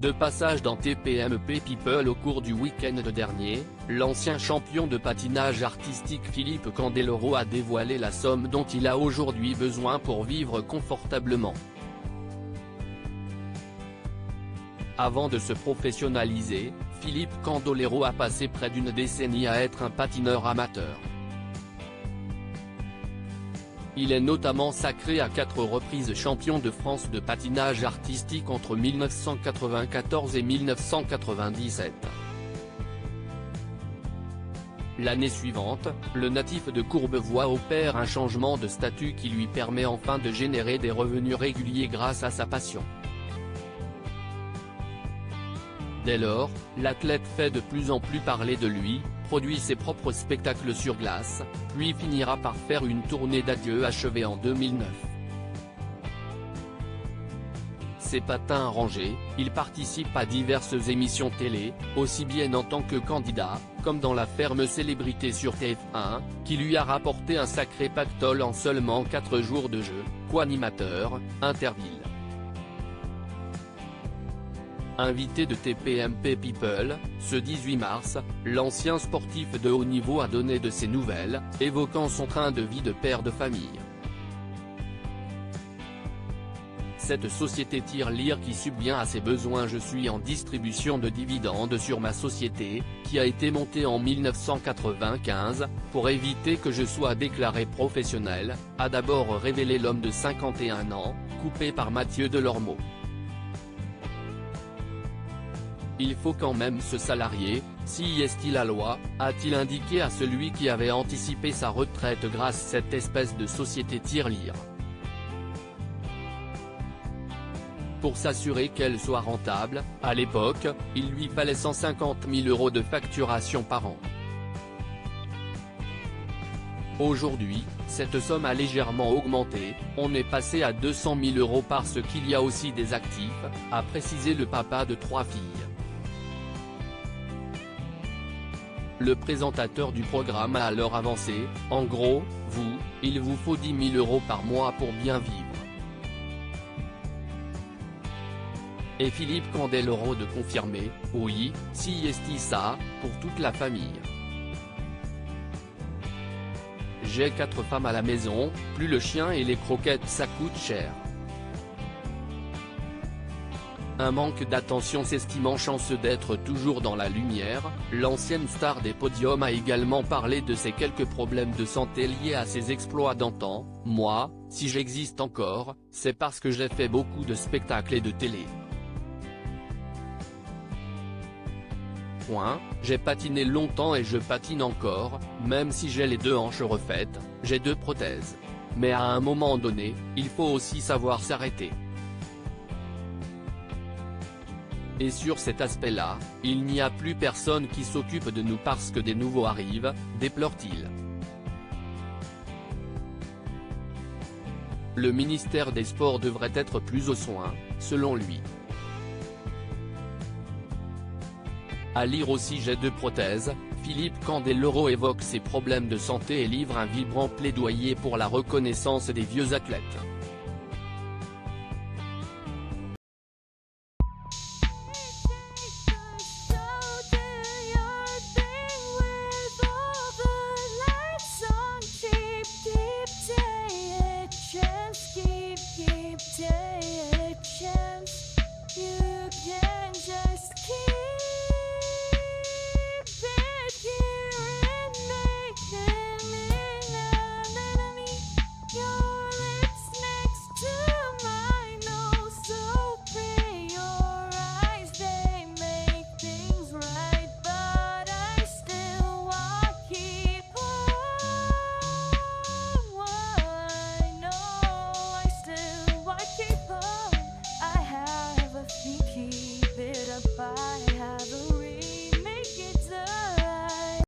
De passage dans TPMP People au cours du week-end dernier, l'ancien champion de patinage artistique Philippe Candeloro a dévoilé la somme dont il a aujourd'hui besoin pour vivre confortablement. Avant de se professionnaliser, Philippe Candeloro a passé près d'une décennie à être un patineur amateur. Il est notamment sacré à 4 reprises champion de France de patinage artistique entre 1994 et 1997. L'année suivante, le natif de Courbevoie opère un changement de statut qui lui permet enfin de générer des revenus réguliers grâce à sa passion. Dès lors, l'athlète fait de plus en plus parler de lui, produit ses propres spectacles sur glace, puis finira par faire une tournée d'adieu achevée en 2009. Ses patins rangés, il participe à diverses émissions télé, aussi bien en tant que candidat, comme dans la ferme célébrité sur TF1, qui lui a rapporté un sacré pactole en seulement 4 jours de jeu, co-animateur, Interville. Invité de TPMP People, ce 18 mars, l'ancien sportif de haut niveau a donné de ses nouvelles, évoquant son train de vie de père de famille. Cette société tirelire qui subvient à ses besoins. Je suis en distribution de dividendes sur ma société, qui a été montée en 1995, pour éviter que je sois déclaré professionnel, a d'abord révélé l'homme de 51 ans, coupé par Mathieu Delormeau. Il faut quand même se salarier, si est-il la loi, a-t-il indiqué à celui qui avait anticipé sa retraite grâce à cette espèce de société tirelire. Pour s'assurer qu'elle soit rentable, à l'époque, il lui fallait 150 000 € de facturation par an. Aujourd'hui, cette somme a légèrement augmenté, on est passé à 200 000 € parce qu'il y a aussi des actifs, a précisé le papa de 3 filles. Le présentateur du programme a alors avancé, en gros, il vous faut 10 000 € par mois pour bien vivre. Et Philippe Candeloro de confirmer, oui, si est ça, pour toute la famille. J'ai 4 femmes à la maison, plus le chien et les croquettes ça coûte cher. Un manque d'attention. S'estimant chanceux d'être toujours dans la lumière, l'ancienne star des podiums a également parlé de ses quelques problèmes de santé liés à ses exploits d'antan. Moi, si j'existe encore, c'est parce que j'ai fait beaucoup de spectacles et de télé. J'ai patiné longtemps et je patine encore, même si j'ai les 2 hanches refaites, j'ai 2 prothèses. Mais à un moment donné, il faut aussi savoir s'arrêter. Et sur cet aspect-là, il n'y a plus personne qui s'occupe de nous parce que des nouveaux arrivent, déplore-t-il. Le ministère des Sports devrait être plus aux soins, selon lui. À lire aussi J'ai 2 prothèses, Philippe Candeloro évoque ses problèmes de santé et livre un vibrant plaidoyer pour la reconnaissance des vieux athlètes.